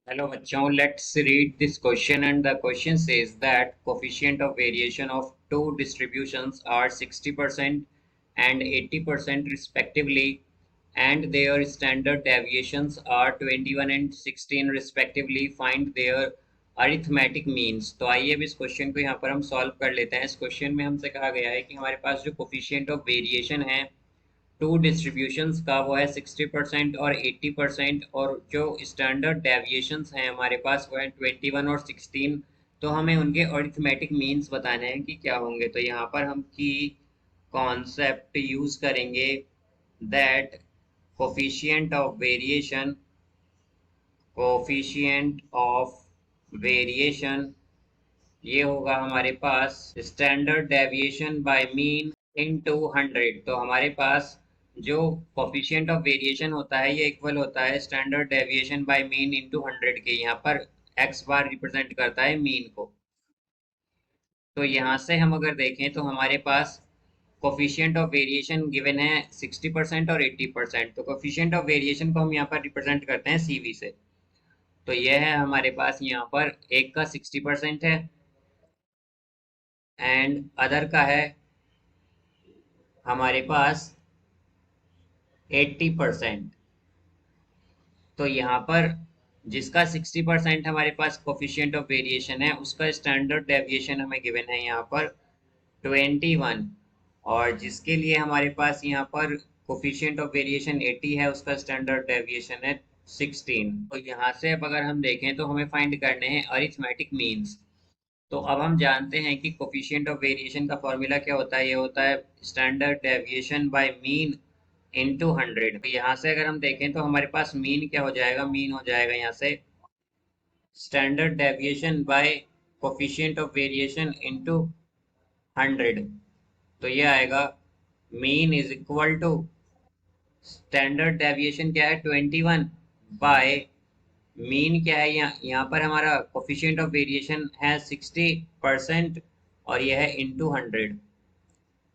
Hello बच्चों, let's read this question and the question says that coefficient of variation of two distributions are 60% and 80% respectively and their standard deviations are 21 and 16 respectively. Find their arithmetic means. तो आइए अब इस question को यहाँ पर हम solve कर लेते हैं। इस क्वेश्चन में हमसे कहा गया है कि हमारे पास जो कोफिशिएंट ऑफ वेरिएशन है टू डिस्ट्रीब्यूशंस का वो है 60% और 80%, और जो स्टैंडर्ड डेविएशंस हैं हमारे पास वो है 21 और 16। तो हमें उनके अरिथमेटिक मीन्स बताने हैं कि क्या होंगे। तो यहाँ पर हम की कॉन्सेप्ट यूज करेंगे that coefficient of variation coefficient of variation ये होगा हमारे पास standard deviation by mean into 100। तो हमारे पास जो कोफिशिएंट ऑफ वेरिएशन होता है ये इक्वल होता है standard deviation by mean into 100 के। यहाँ पर एक्स बार रिप्रेजेंट करता है मीन को। तो यहाँ से हम अगर देखें तो हमारे पास कोफिशिएंट ऑफ वेरिएशन गिवन है 60% और 80%। तो कोफिशिएंट ऑफ वेरिएशन को हम यहाँ पर रिप्रेजेंट करते हैं सीवी से। तो यह है हमारे पास यहाँ पर एक का 60% है एंड अदर का है हमारे पास 80%। तो यहाँ पर जिसका 60% हमारे पास कोफिशिएंट ऑफ वेरिएशन है उसका स्टैंडर्ड डेविएशन हमें गिवन है यहाँ पर 21, और जिसके लिए हमारे पास यहाँ पर कोफिशिएंट ऑफ वेरिएशन 80 है उसका स्टैंडर्ड डेविएशन है 16। तो यहाँ से अब अगर हम देखें तो हमें फाइंड करने हैं अरिथमेटिक मीन्स। तो अब हम जानते हैं कि कोफिशिएंट ऑफ वेरिएशन का फॉर्मूला क्या होता है। ये होता है standard deviation by mean into 100। तो यहाँ से अगर हम देखें तो हमारे पास मीन क्या हो जाएगा, मीन हो जाएगा यहाँ से standard deviation by coefficient of variation into 100। तो ये आएगा mean is equal to standard deviation क्या है 21 बाय मीन क्या है, यहाँ पर हमारा कोफिशिएंट ऑफ वेरिएशन है 60% और यह है इनटू 100।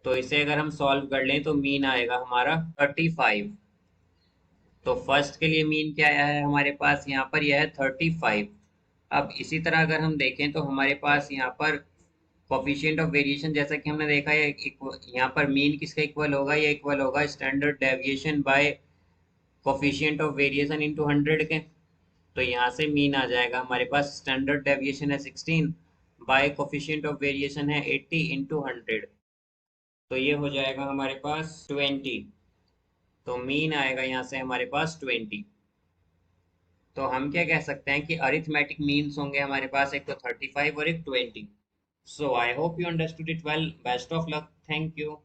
तो इसे अगर हम सॉल्व कर लें तो मीन आएगा हमारा 35। तो फर्स्ट के लिए मीन क्या आया है हमारे पास, यहाँ पर यह है 35। अब इसी तरह अगर हम देखें तो हमारे पास यहाँ पर कोफिशिएंट ऑफ वेरिएशन जैसा कि हमने देखा है यहाँ पर मीन किसका इक्वल होगा, ये इक्वल होगा standard deviation by coefficient of variation into 100 के। तो यहाँ से मीन आ जाएगा हमारे पास स्टैंडर्ड डेविएशन है 16 बाय कोफिशिएंट ऑफ वेरिएशन है 80 इंटू 100। तो ये हो जाएगा हमारे पास 20। तो मीन आएगा यहाँ से हमारे पास 20। तो हम क्या कह सकते हैं कि अरिथमेटिक मीन्स होंगे हमारे पास एक तो 35 और एक 20। So I hope you understood it well. Best of luck. Thank you.